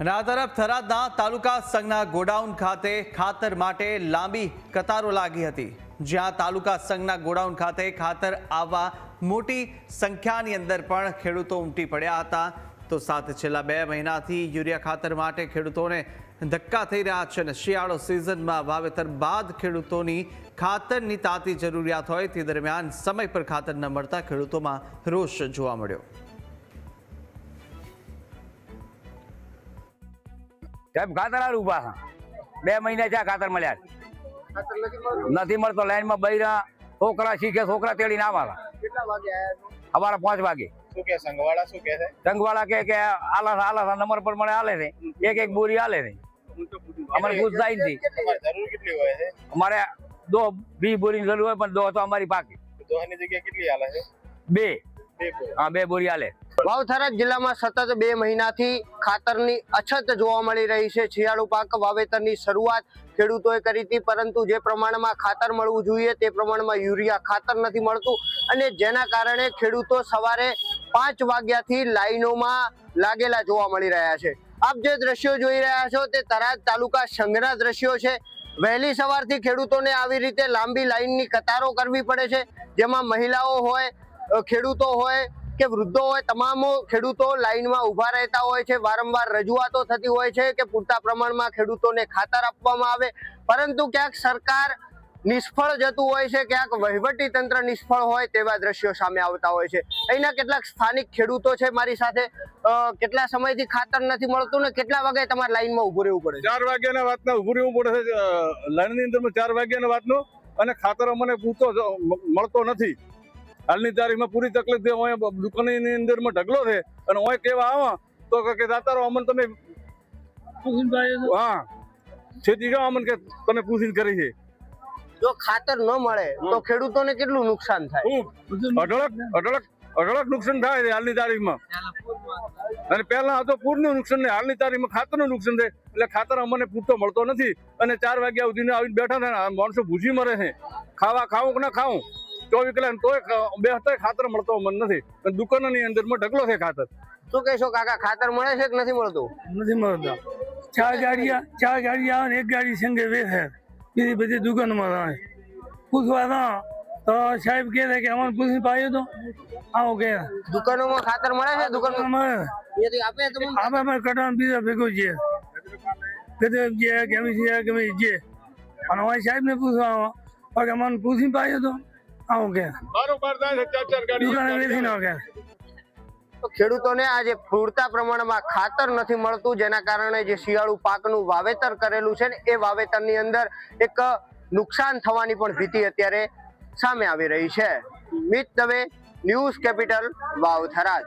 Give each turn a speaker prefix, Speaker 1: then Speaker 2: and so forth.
Speaker 1: અને આ તરફ થરાદના તાલુકા સંઘના ગોડાઉન ખાતે ખાતર માટે લાંબી કતારો લાગી હતી, જ્યાં તાલુકા સંઘના ગોડાઉન ખાતે ખાતર આવવા મોટી સંખ્યાની અંદર પણ ખેડૂતો ઉમટી પડ્યા હતા। તો સાથે છેલ્લા 2 મહિનાથી યુરિયા ખાતર માટે ખેડૂતોને ધક્કા થઈ રહ્યા છે અને શિયાળો સિઝનમાં વાવેતર બાદ ખેડૂતોની ખાતરની તાતી જરૂરિયાત હોય તે દરમિયાન સમય પર ખાતર ન મળતા ખેડૂતોમાં રોષ જોવા મળ્યો।
Speaker 2: સાહેબ ખાતર હાલ ઉભા છે 2 મહિના થયા ખાતર મળ્યા નથી મળતો। લાઈન માં બૈરા છોકરા શીખે છોકરા તેડીને આવવાના।
Speaker 3: કેટલા વાગે આયા?
Speaker 2: અમારા 5 વાગે।
Speaker 3: શું કે સંઘવાળા શું કે છે?
Speaker 2: સંઘવાળા કે આલા નંબર પર મળે હાલે છે, એક બોરી હાલે છે। અમારે પૂછ જાય નથી।
Speaker 3: જરૂર કેટલી હોય છે?
Speaker 2: અમારે 20 બોરી જરૂર હોય, પણ 2 તો અમારી પાકી।
Speaker 3: દોહાની જગ્યા કેટલી હાલે છે?
Speaker 2: 2 હા 2 બોરી હાલે।
Speaker 4: વાવ-થરાદ જિલ્લામાં સતત 2 મહિનાથી ખાતરની અછત જોવા મળી રહી છે। શિયાળુ પાક વાવેતરની શરૂઆત ખેડૂતોએ કરી હતી, પરંતુ જે પ્રમાણમાં ખાતર મળવું જોઈએ તે પ્રમાણમાં યુરિયા ખાતર નથી મળતું, અને જેના કારણે ખેડૂતો સવારે 5 વાગ્યાથી લાઈનોમાં લાગેલા જોવા મળી રહ્યા છે। આપ જે દ્રશ્યો જોઈ રહ્યા છો તે થરાદ તાલુકા સંઘના દ્રશ્યો છે। વહેલી સવારથી ખેડૂતોને આવી રીતે લાંબી લાઈનની કતારો કરવી પડે છે, જેમાં મહિલાઓ હોય, ખેડૂતો હોય કે વૃદ્ધો હોય, તમામ ખેડૂતો લાઈનમાં ઊભા રહેતા હોય છે। વારંવાર રજૂઆતો થતી હોય છે કે પૂરતા પ્રમાણમાં ખેડૂતોને ખાતર આપવામાં આવે, પરંતુ ક્યાંક સરકાર નિષ્ફળ જતું હોય છે, ક્યાંક વહીવટી તંત્ર નિષ્ફળ હોય તેવા દ્રશ્યો સામે આવતા હોય છે। અહીંના કેટલાક સ્થાનિક ખેડૂતો છે મારી સાથે। કેટલા સમયથી ખાતર નથી મળતું ને કેટલા વાગે તમારે લાઈનમાં ઊભું રહેવું પડે?
Speaker 5: 4 વાગ્યાના વાતના ઊભું રહેવું પડે છે લાઈનની અંદરમાં। 4 વાગ્યાના વાતનો, અને ખાતર અમને પૂરતો મળતો નથી। હાલની તારીખમાં પૂરી તકલીફ છે। હોય દુકાનની અંદરમાં ઢગલો છે, અને હોય કેવા આવા તો કે દાતારો અમને તમે હા છેતી જાઓ, અમને કે તમે પૂછીને કરી છે।
Speaker 4: જો ખાતર ન મળે તો ખેડૂતોને કેટલું નુકસાન થાય?
Speaker 5: અઢળક નુકસાન થાય છે હાલની તારીખમાં। અને પહેલા હતો પૂરનું નુકસાન, ને હાલની તારીખમાં ખાતરનું નુકસાન છે। એટલે ખાતર અમને પૂરતો મળતો નથી, અને 4 વાગ્યા સુધીને આવીને બેઠા થાય, માણસો ભૂજી મરે છે। ખાવું કે ના ખાવું 24 કલાક તોય બેસતા ખાતર મળતો મને નથી। દુકાનોની અંદરમાં ઢગલો છે ખાતર।
Speaker 4: શું કહેશો કાકા, ખાતર મળે છે કે નથી મળતું?
Speaker 6: નથી મળતા। 4 ગાડી આવે ને 1 ગાડી સંગે બેસે, બીજી બધી દુકાનમાં આવે। પૂછવા ના તો સાહેબ કહે છે કે અમારે પૂછી પાયો તો આવો કે
Speaker 4: દુકાનોમાં ખાતર મળે છે? દુકાનમાં આપે
Speaker 6: આપણે કટાણ બીજા ભેગું છે, ગજબ છે ગમે છે ગમે છે, અને હવે સાહેબ ને પૂછવા કે અમારે પૂછી પાયો તો આવો કે
Speaker 5: બારોબાર થાય છે 4 ગાડી
Speaker 6: દુકાને બેસી ના કે।
Speaker 4: ખેડૂતોને આજે પૂરતા પ્રમાણમાં ખાતર નથી મળતું, જેના કારણે જે શિયાળુ પાકનું વાવેતર કરેલું છે ને એ વાવેતરની અંદર એક નુકસાન થવાની પણ ભીતિ અત્યારે સામે આવી રહી છે। મિત દવે, ન્યૂઝ કેપિટલ, વાવ-થરાદ।